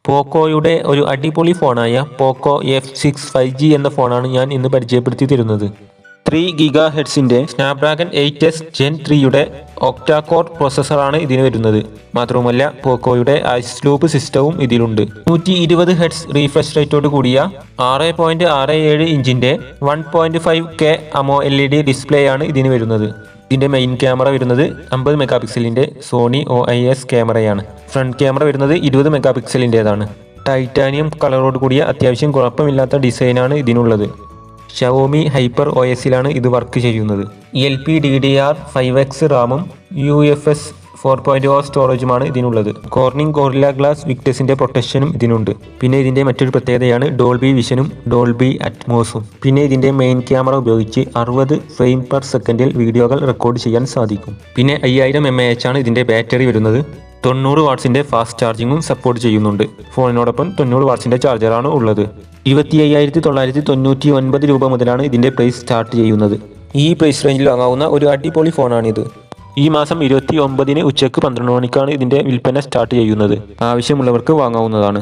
പോക്കോയുടെ ഒരു അടിപൊളി ഫോണായ പോക്കോ F6 5G എന്ന ഫോണാണ് ഞാൻ ഇന്ന് പരിചയപ്പെടുത്തി തരുന്നത്. 3 GHz സ്നാപ്ഡ്രാഗൺ 8S Gen 3യുടെ ഒക്ടാ കോർ പ്രോസസ്സറാണ് ഇതിന് വരുന്നത്. മാത്രവുമല്ല പോക്കോയുടെ ഐസ്ലൂപ്പ് സിസ്റ്റവും ഇതിലുണ്ട്. 120 Hz റീഫ്രഷ് റേറ്റോട് കൂടിയ 6.67 ഇഞ്ചിന്റെ 1.5K AMOLED ഡിസ്പ്ലേ ആണ് ഇതിന് വരുന്നത്. ഇതിന്റെ മെയിൻ ക്യാമറ വരുന്നത് 50 മെഗാ പിക്സലിന്റെ സോണി OIS ക്യാമറയാണ്. ഫ്രണ്ട് ക്യാമറ വരുന്നത് 20 മെഗാ പിക്സലിൻ്റെതാണ്. ടൈറ്റാനിയം കളറോട് കൂടിയ അത്യാവശ്യം കുഴപ്പമില്ലാത്ത ഡിസൈനാണ് ഇതിനുള്ളത്. ഷവോമി ഹൈപ്പർ OSലാണ് ഇത് വർക്ക് ചെയ്യുന്നത്. LPDDR5X റാമും UFS 4.0 സ്റ്റോറേജുമാണ് ഇതിനുള്ളത്. കോർണിംഗ് ഗോറില്ല ഗ്ലാസ് വിക്ടസിന്റെ പ്രൊട്ടക്ഷനും ഇതിനുണ്ട്. പിന്നെ ഇതിന്റെ മറ്റൊരു പ്രത്യേകതയാണ് ഡോൾബി വിഷനും ഡോൾബി അറ്റ്മോസും. പിന്നെ ഇതിന്റെ മെയിൻ ക്യാമറ ഉപയോഗിച്ച് 60 ഫ്രെയിം പെർ സെക്കൻഡിൽ വീഡിയോകൾ റെക്കോർഡ് ചെയ്യാൻ സാധിക്കും. പിന്നെ 5000 mAh ആണ് ഇതിന്റെ ബാറ്ററി വരുന്നത്. 90 വാട്ട്സിന്റെ ഫാസ്റ്റ് ചാർജിങ്ങും സപ്പോർട്ട് ചെയ്യുന്നുണ്ട്. ഫോണിനോടൊപ്പം 90 വാട്ട്സിന്റെ ചാർജറാണ് ഉള്ളത്. 25,999 രൂപ മുതലാണ് ഇതിന്റെ പ്രൈസ് സ്റ്റാർട്ട് ചെയ്യുന്നത്. ഈ പ്രൈസ് റേഞ്ചിൽ വാങ്ങാവുന്ന ഒരു അടിപൊളി ഫോണാണിത്. ഈ മാസം 29-ന് ഉച്ചയ്ക്ക് 12 മണിക്കാണ് ഇതിന്റെ വിൽപ്പന സ്റ്റാർട്ട് ചെയ്യുന്നത്. ആവശ്യമുള്ളവർക്ക് വാങ്ങാവുന്നതാണ്.